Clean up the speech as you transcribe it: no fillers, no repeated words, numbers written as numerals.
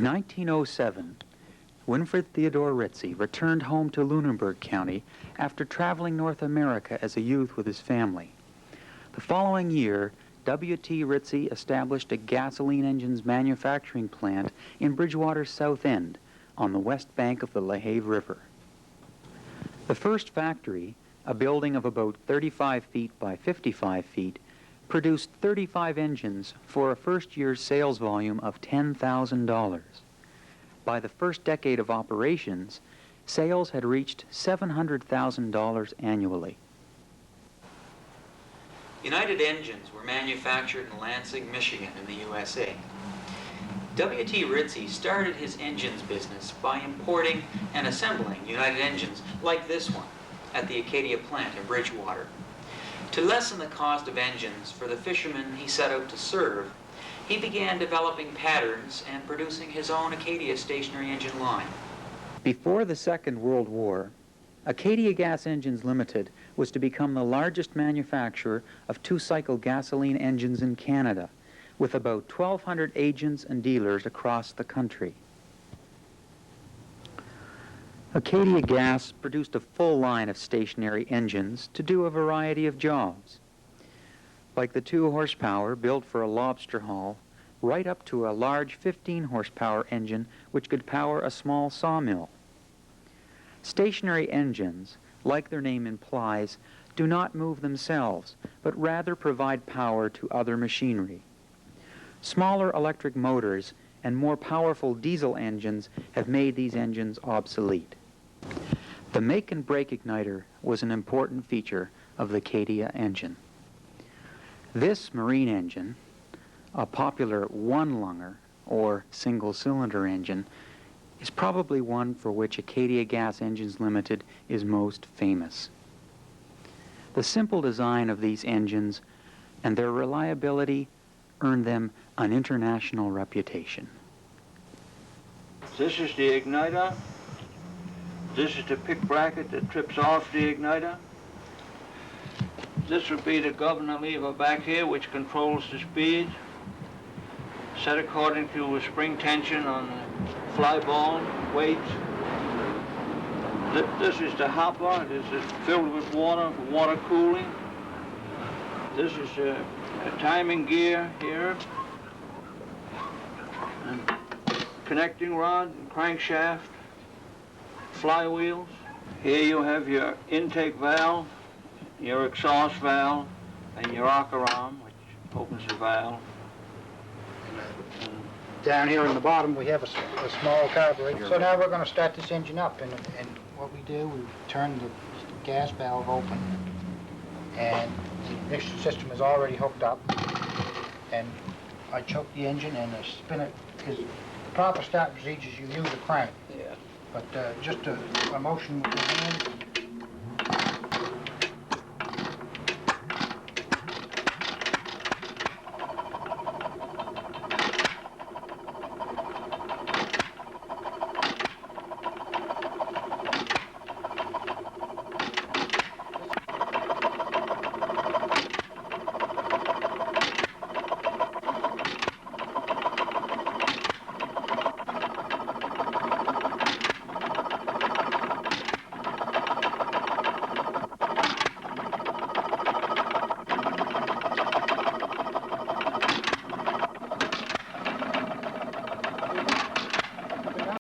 1907, Winfried Theodore Ritzie returned home to Lunenburg County after traveling North America as a youth with his family. The following year, W.T. Ritzie established a gasoline engines manufacturing plant in Bridgewater's South End on the west bank of the LaHave River. The first factory, a building of about 35 feet by 55 feet, produced 35 engines for a first year's sales volume of $10,000. By the first decade of operations, sales had reached $700,000 annually. United engines were manufactured in Lansing, Michigan in the USA. W.T. Ritzie started his engines business by importing and assembling United engines like this one at the Acadia plant in Bridgewater. To lessen the cost of engines for the fishermen he set out to serve, he began developing patterns and producing his own Acadia stationary engine line. Before the Second World War, Acadia Gas Engines Limited was to become the largest manufacturer of two-cycle gasoline engines in Canada, with about 1,200 agents and dealers across the country. Acadia Gas produced a full line of stationary engines to do a variety of jobs, like the 2-horsepower built for a lobster haul, right up to a large 15-horsepower engine which could power a small sawmill. Stationary engines, like their name implies, do not move themselves, but rather provide power to other machinery. Smaller electric motors and more powerful diesel engines have made these engines obsolete. The make and break igniter was an important feature of the Acadia engine. This marine engine, a popular one-lunger or single-cylinder engine, is probably one for which Acadia Gas Engines Limited is most famous. The simple design of these engines and their reliability earned them an international reputation. This is the igniter. This is the pick bracket that trips off the igniter. This would be the governor lever back here, which controls the speed, set according to a spring tension on the fly ball weight. This is the hopper. This is filled with water for water cooling. This is a timing gear here, and connecting rod and crankshaft, flywheels. Here you have your intake valve, your exhaust valve, and your rocker arm, which opens the valve. Down here in the bottom, we have a small carburetor. So now we're going to start this engine up, and what we do, we turn the gas valve open, and the ignition system is already hooked up, and I choke the engine and I spin it, because the proper start procedure is you use a crank. Yeah. But just a motion with your hand